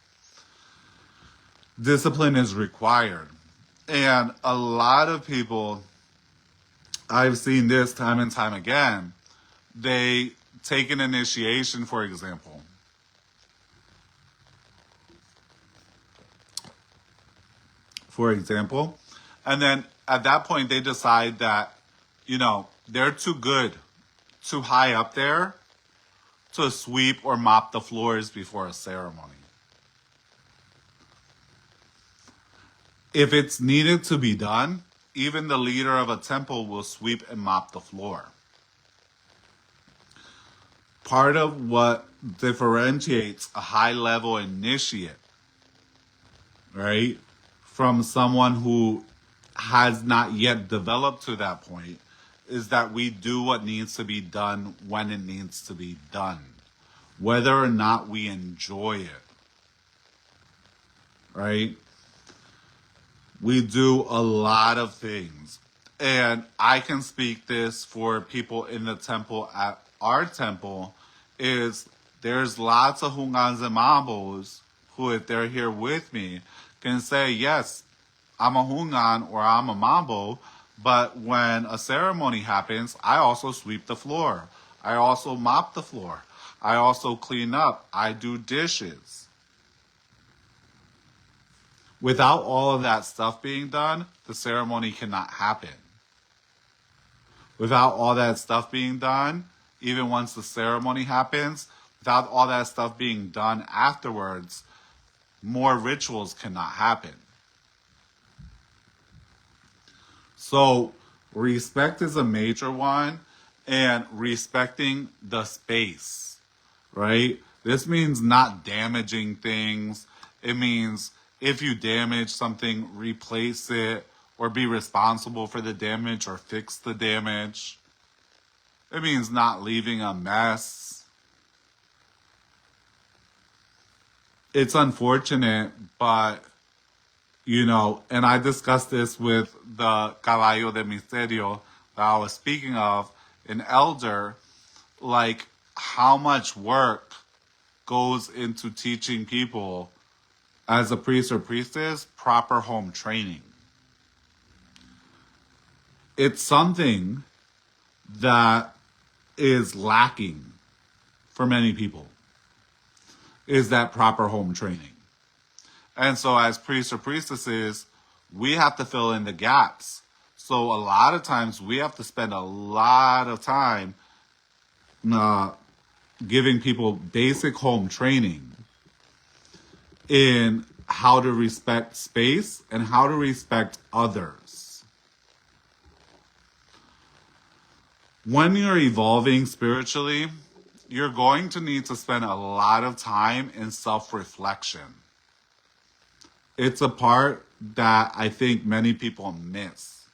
Discipline is required. And a lot of people, I've seen this time and time again, they take an initiation, for example. And then at that point they decide that, they're too good, too high up there to sweep or mop the floors before a ceremony. If it's needed to be done, even the leader of a temple will sweep and mop the floor. part of what differentiates a high level initiate, right, from someone who has not yet developed to that point is that we do what needs to be done when it needs to be done, whether or not we enjoy it, right? We do a lot of things. And I can speak this for people in the temple at our temple is there's lots of hungans and mambos who, if they're here with me, can say, yes, I'm a hungan or I'm a mambo, but when a ceremony happens, I also sweep the floor. I also mop the floor. I also clean up. I do dishes. Without all of that stuff being done, the ceremony cannot happen. Without all that stuff being done, even once the ceremony happens, without all that stuff being done afterwards, more rituals cannot happen. So respect is a major one, and respecting the space, right? This means not damaging things. It means if you damage something, replace it or be responsible for the damage or fix the damage. It means not leaving a mess. It's unfortunate, but and I discussed this with the Caballo de Misterio that I was speaking of, an elder, like how much work goes into teaching people as a priest or priestess proper home training. It's something that is lacking for many people, is that proper home training. And so as priests or priestesses, we have to fill in the gaps. So a lot of times we have to spend a lot of time giving people basic home training in how to respect space and how to respect others. When you're evolving spiritually, you're going to need to spend a lot of time in self-reflection. It's a part that I think many people miss.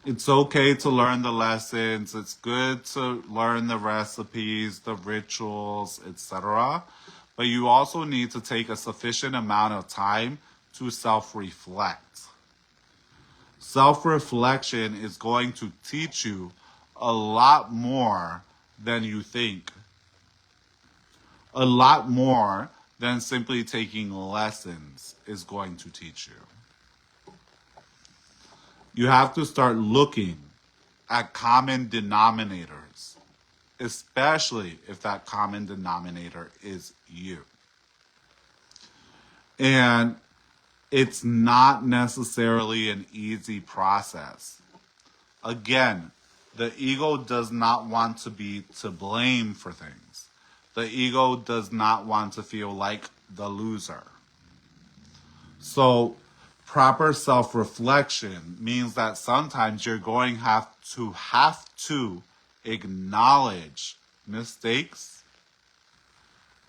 It's okay to learn the lessons. It's good to learn the recipes, the rituals, etc. But you also need to take a sufficient amount of time to self-reflect. Self-reflection is going to teach you a lot more than you think. A lot more than simply taking lessons is going to teach you. You have to start looking at common denominators, especially if that common denominator is you. And it's not necessarily an easy process. Again, the ego does not want to be to blame for things. The ego does not want to feel like the loser. So proper self-reflection means that sometimes you're going have to acknowledge mistakes,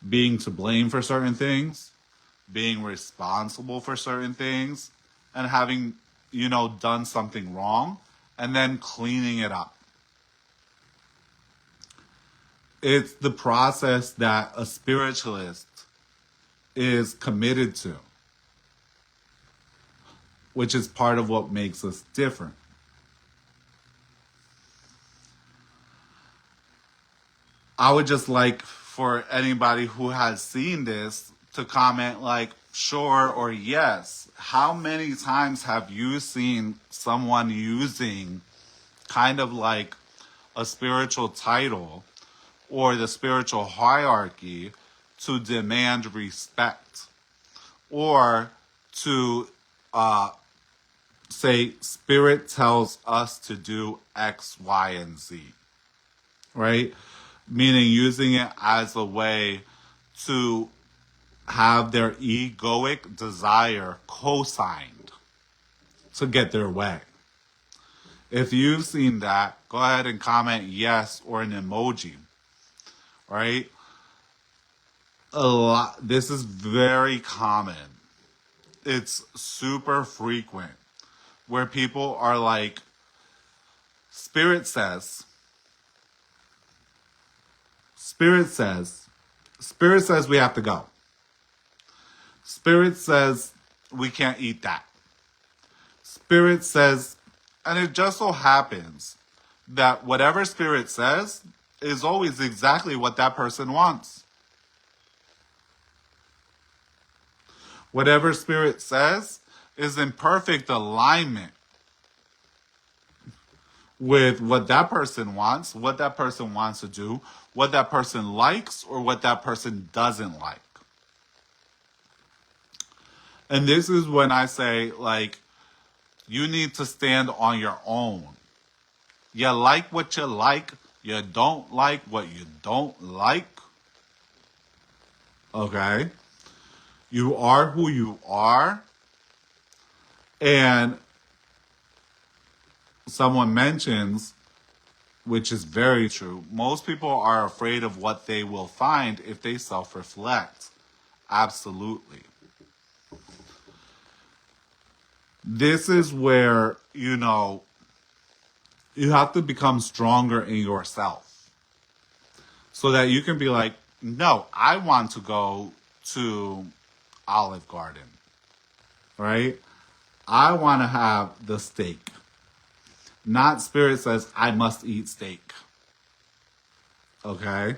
being to blame for certain things, being responsible for certain things, and having, done something wrong, and then cleaning it up. It's the process that a spiritualist is committed to, which is part of what makes us different. I would just like for anybody who has seen this to comment like, sure or yes. How many times have you seen someone using kind of like a spiritual title or the spiritual hierarchy to demand respect, or to say, Spirit tells us to do X, Y, and Z, right? Meaning using it as a way to have their egoic desire co-signed to get their way. If you've seen that, go ahead and comment yes or an emoji. right? This is very common. It's super frequent where people are like, Spirit says, Spirit says, Spirit says we have to go. Spirit says we can't eat that. Spirit says, and it just so happens that whatever Spirit says is always exactly what that person wants. Whatever Spirit says is in perfect alignment with what that person wants to do, what that person likes, or what that person doesn't like. And this is when I say, like, you need to stand on your own. You like what you like, you don't like what you don't like. Okay? You are who you are. And someone mentions, which is very true, most people are afraid of what they will find if they self-reflect. Absolutely. This is where, you have to become stronger in yourself so that you can be like, no, I want to go to Olive Garden, right? I want to have the steak. Not Spirit says I must eat steak. Okay?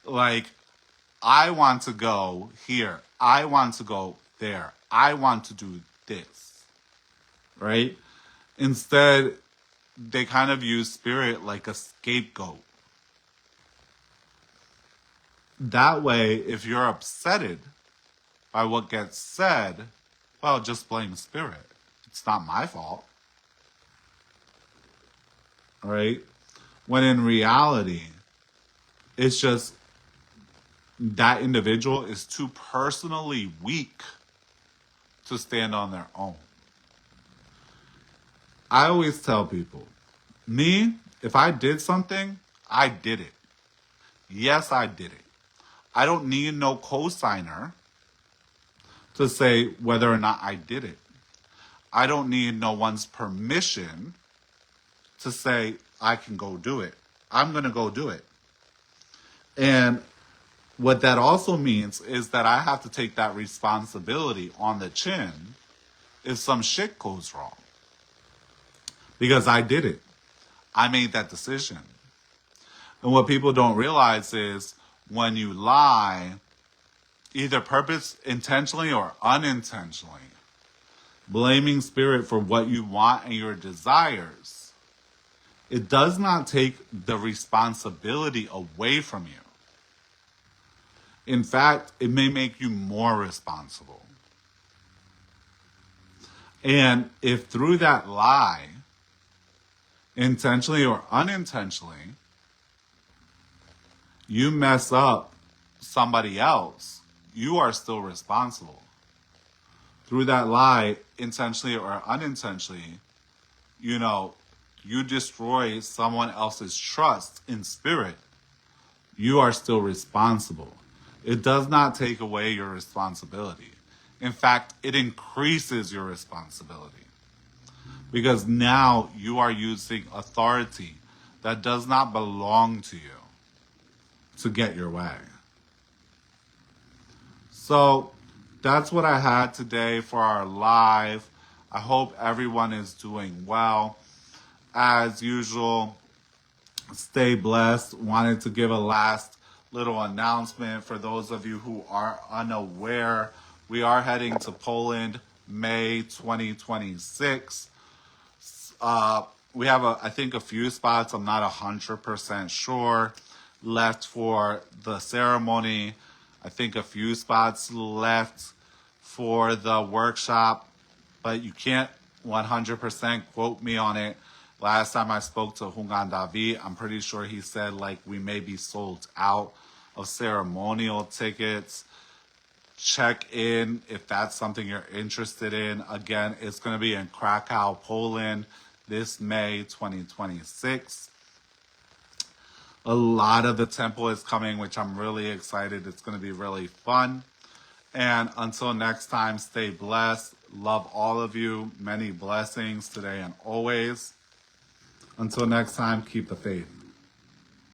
Like, I want to go here. I want to go there. I want to do this. Right? Instead, they kind of use Spirit like a scapegoat. That way, if you're upsetted by what gets said, well, just blame Spirit. It's not my fault. Right? When in reality, it's just that individual is too personally weak to stand on their own. I always tell people, me, if I did something, I did it. Yes, I did it. I don't need no cosigner to say whether or not I did it. I don't need no one's permission to say I can go do it. I'm going to go do it. And what that also means is that I have to take that responsibility on the chin if some shit goes wrong. Because I did it. I made that decision. And what people don't realize is when you lie, either intentionally or unintentionally, blaming Spirit for what you want and your desires, it does not take the responsibility away from you. In fact, it may make you more responsible. And if through that lie, intentionally or unintentionally, you mess up somebody else, you are still responsible. Through that lie, intentionally or unintentionally, you destroy someone else's trust in Spirit, you are still responsible. It does not take away your responsibility. In fact, it increases your responsibility. Because now you are using authority that does not belong to you to get your way. So that's what I had today for our live. I hope everyone is doing well. As usual, stay blessed. Wanted to give a last little announcement for those of you who are unaware. We are heading to Poland May 2026. We have, I think, a few spots. I'm not 100% sure left for the ceremony. I think a few spots left for the workshop, but you can't 100% quote me on it. Last time I spoke to Hungan David, I'm pretty sure he said like we may be sold out of ceremonial tickets. Check in if that's something you're interested in. Again, it's going to be in Krakow, Poland this May 2026. A lot of the temple is coming, which I'm really excited. It's going to be really fun. And until next time, stay blessed. Love all of you. Many blessings today and always. Until next time, keep the faith.